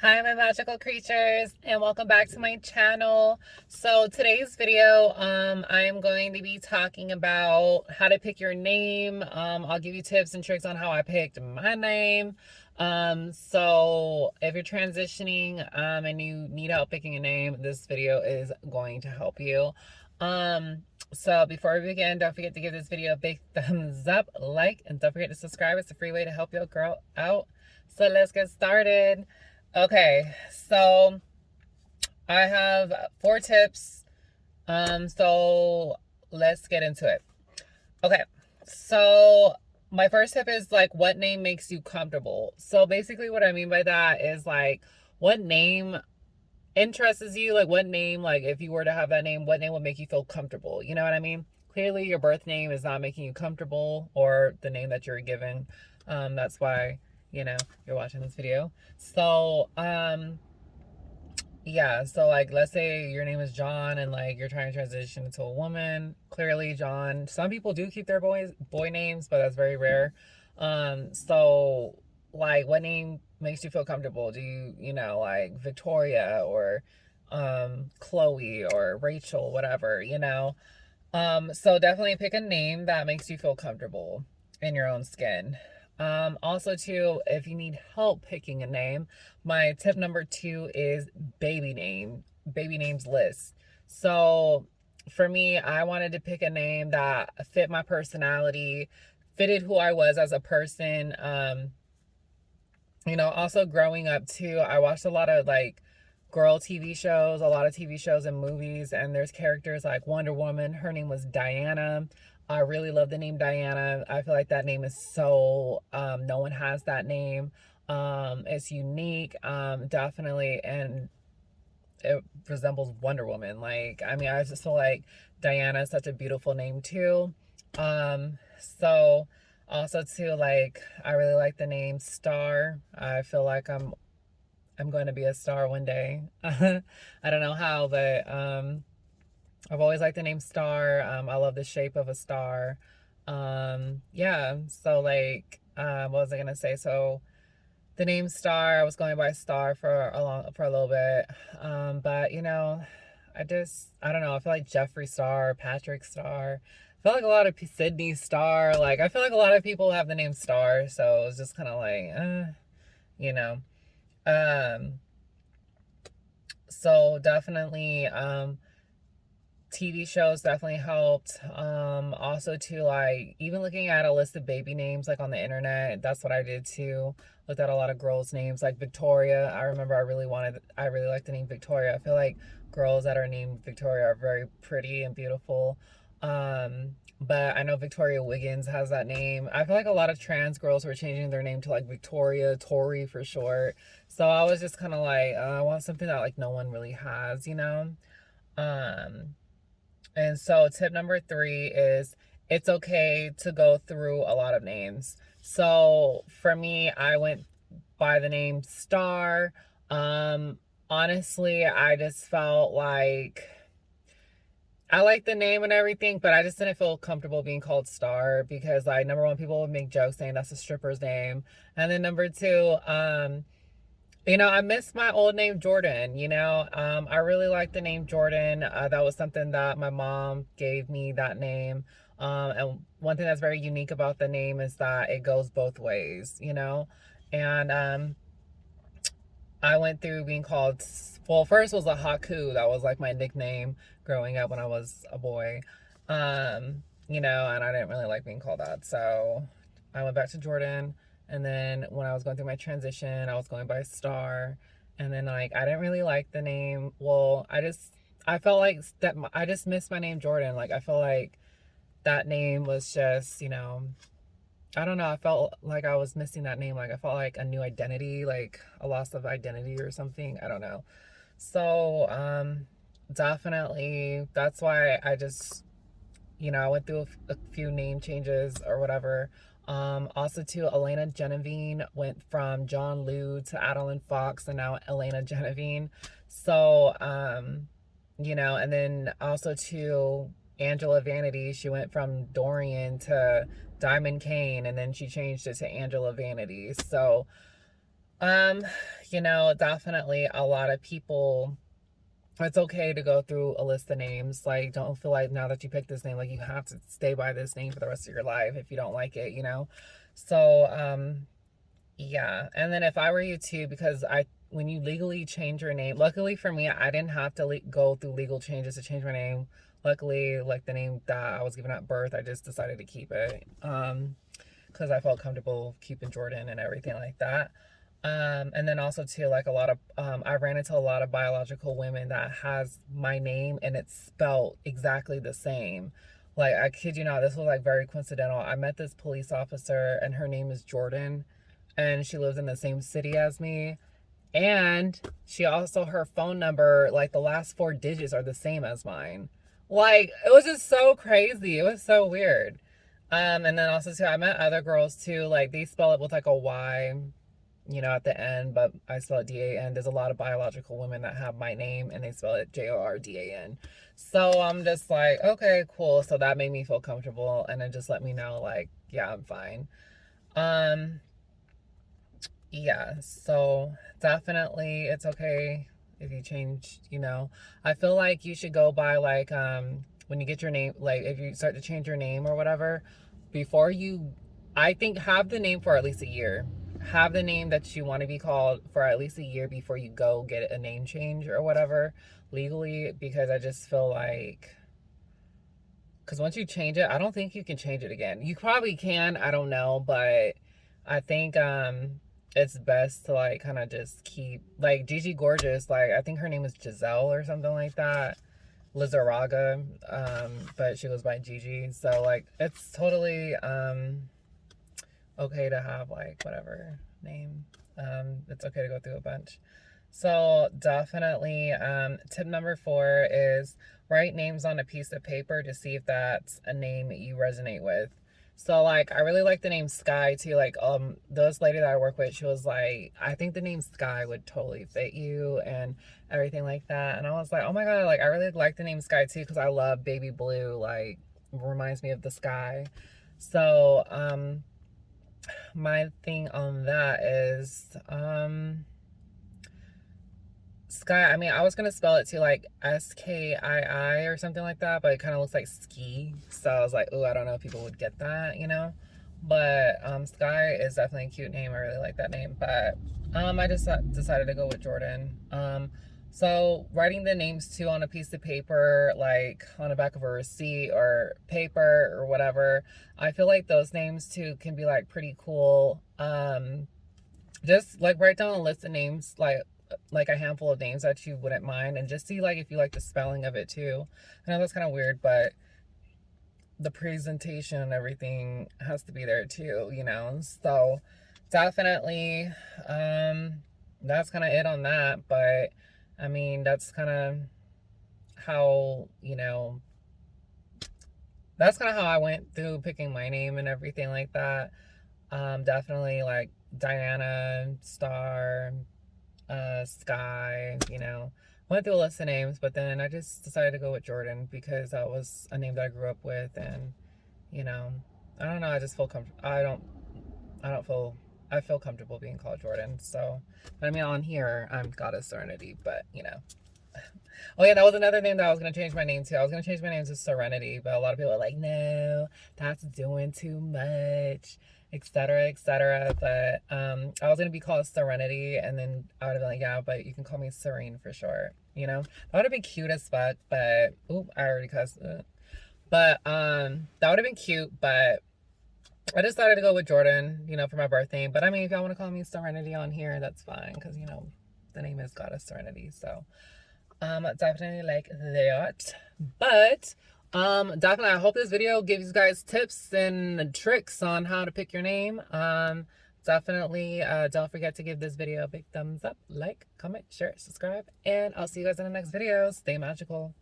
Hi, my magical creatures, and welcome back to my channel. So today's video, I am going to be talking about how to pick your name. I'll give you tips and tricks on how I picked my name. So if you're transitioning, and you need help picking a name, this video is going to help you. Um, so before we begin, don't forget to give this video a big thumbs up, like, and don't forget to subscribe. It's a free way to help your girl out. So let's get started. Okay, so I have 4 tips. So let's get into it. Okay, so my first tip is like, what name makes you comfortable? So basically, what I mean by that is like, what name interests you? Like, what name, like, if you were to have that name, what name would make you feel comfortable? You know what I mean? Clearly, your birth name is not making you comfortable, or the name that you're given. That's why, you're watching this video. So, yeah, so like let's say your name is John and like you're trying to transition into a woman. Clearly John. Some people do keep their boy names, but that's very rare. So like what name makes you feel comfortable? Do you like Victoria or Chloe or Rachel, whatever. So definitely pick a name that makes you feel comfortable in your own skin. Also too, if you need help picking a name, my tip number 2 is baby names list. So for me, I wanted to pick a name that fit my personality, fitted who I was as a person. Also growing up too, I watched a lot of like girl TV shows, a lot of TV shows and movies, and there's characters like Wonder Woman. Her name was Diana. I really love the name Diana. I feel like that name is so no one has that name. It's unique, definitely, and it resembles Wonder Woman. Like, I mean, I just feel like Diana is such a beautiful name too. So also too, like, I really like the name Star. I feel like I'm going to be a star one day. I don't know how, but I've always liked the name Star. I love the shape of a star. Yeah, so like, what was I gonna say? So the name Star, I was going by Star for a little bit. But I don't know. I feel like Jeffree Star, Patrick Star. I feel like a lot of Sydney Star. Like, I feel like a lot of people have the name Star, so it's just kind of like, you know. Um, so definitely, TV shows definitely helped. Also too, like even looking at a list of baby names like on the internet, that's what I did too. Looked at a lot of girls' names like Victoria. I remember I really liked the name Victoria. I feel like girls that are named Victoria are very pretty and beautiful. But I know Victoria Wiggins has that name. I feel like a lot of trans girls were changing their name to like Victoria, Tori for short. So I was just kind of like, I want something that like no one really has. Um, and so, tip number 3 is it's okay to go through a lot of names. So, for me, I went by the name Star. Honestly, I just felt like I like the name and everything, but I just didn't feel comfortable being called Star because, like, number one, people would make jokes saying that's a stripper's name. And then number two, I miss my old name Jordan. I really like the name Jordan. That was something that my mom gave me that name. And one thing that's very unique about the name is that it goes both ways. And I went through being called, well, first was a Haku. That was like my nickname growing up when I was a boy. And I didn't really like being called that. So I went back to Jordan. And then when I was going through my transition, I was going by Star. And then like I didn't really like the name. Well, I felt like that I just missed my name Jordan. Like I felt like that name was just, I don't know. I felt like I was missing that name. Like I felt like a new identity, like a loss of identity or something. I don't know. So, definitely that's why I just, I went through a few name changes or whatever. Also to Elena Genevieve went from John Liu to Adeline Fox and now Elena Genevieve. So, and then also to Angela Vanity, she went from Dorian to Diamond Kane, and then she changed it to Angela Vanity. So, um, you know, definitely a lot of people, it's okay to go through a list of names. Like, don't feel like now that you picked this name, like you have to stay by this name for the rest of your life if you don't like it, you know? So, yeah. And then if I were you too, because when you legally change your name, luckily for me, I didn't have to go through legal changes to change my name. Luckily, like the name that I was given at birth, I just decided to keep it. Because I felt comfortable keeping Jordan and everything like that. And then also too, like a lot of, I ran into a lot of biological women that has my name and it's spelled exactly the same. Like, I kid you not, this was like very coincidental. I met this police officer and her name is Jordan and she lives in the same city as me. And she also, her phone number, like the last four digits are the same as mine. Like, it was just so crazy. It was so weird. And then also too, I met other girls too, like they spell it with like a Y, you know, at the end, but I spell it D-A-N. There's a lot of biological women that have my name and they spell it Jordan. So I'm just like, okay, cool. So that made me feel comfortable and then just let me know like, yeah, I'm fine. Yeah, so definitely it's okay if you change, you know. I feel like you should go by like when you get your name, like if you start to change your name or whatever, before you, I think have the name for at least a year. Have the name that you want to be called for at least a year before you go get a name change or whatever legally, because I just feel like, because once you change it, I don't think you can change it again. You probably can, I don't know, but I think it's best to like kind of just keep like Gigi Gorgeous, like I think her name is Giselle or something like that. Lizaraga, but she goes by Gigi. So like it's totally okay to have like whatever name. It's okay to go through a bunch. So definitely, tip number 4 is write names on a piece of paper to see if that's a name that you resonate with. So like, I really like the name Sky too. Like, this lady that I work with, she was like, I think the name Sky would totally fit you and everything like that. And I was like, oh my God, like I really like the name Sky too, because I love baby blue. Like, reminds me of the sky. So, my thing on that is, Sky, I mean, I was gonna spell it too, like Skii or something like that, but it kind of looks like ski. So I was like, oh, I don't know if people would get that, you know? But Sky is definitely a cute name. I really like that name. But I just decided to go with Jordan. So writing the names too on a piece of paper, like on the back of a receipt or paper or whatever, I feel like those names too can be like pretty cool. Just like write down a list of names, like a handful of names that you wouldn't mind, and just see like if you like the spelling of it too. I know that's kind of weird, but the presentation and everything has to be there too, you know. So definitely, that's kind of it on that. But I mean, that's kind of how, you know, that's kind of how I went through picking my name and everything like that. Definitely like Diana, Star, Sky, you know, went through a list of names, but then I just decided to go with Jordan because that was a name that I grew up with. And you know, I don't know, I just feel comfortable. I feel comfortable being called Jordan. So, but I mean, on here I'm Goddess Serenity, but you know. Oh yeah, that was another name that I was gonna change my name to. I was gonna change my name to Serenity, but a lot of people are like, no, that's doing too much, etc., etc. But I was gonna be called Serenity, and then I would have been like, yeah, but you can call me Serene for short. You know, that would have been cute as fuck. But oop, I already cussed. But that would have been cute. But I decided to go with Jordan, you know, for my birthday. But I mean, if y'all want to call me Serenity on here, that's fine, because you know, the name is Goddess Serenity. So definitely like that. But definitely, I hope this video gives you guys tips and tricks on how to pick your name. Definitely don't forget to give this video a big thumbs up, like, comment, share, subscribe, and I'll see you guys in the next video. Stay magical.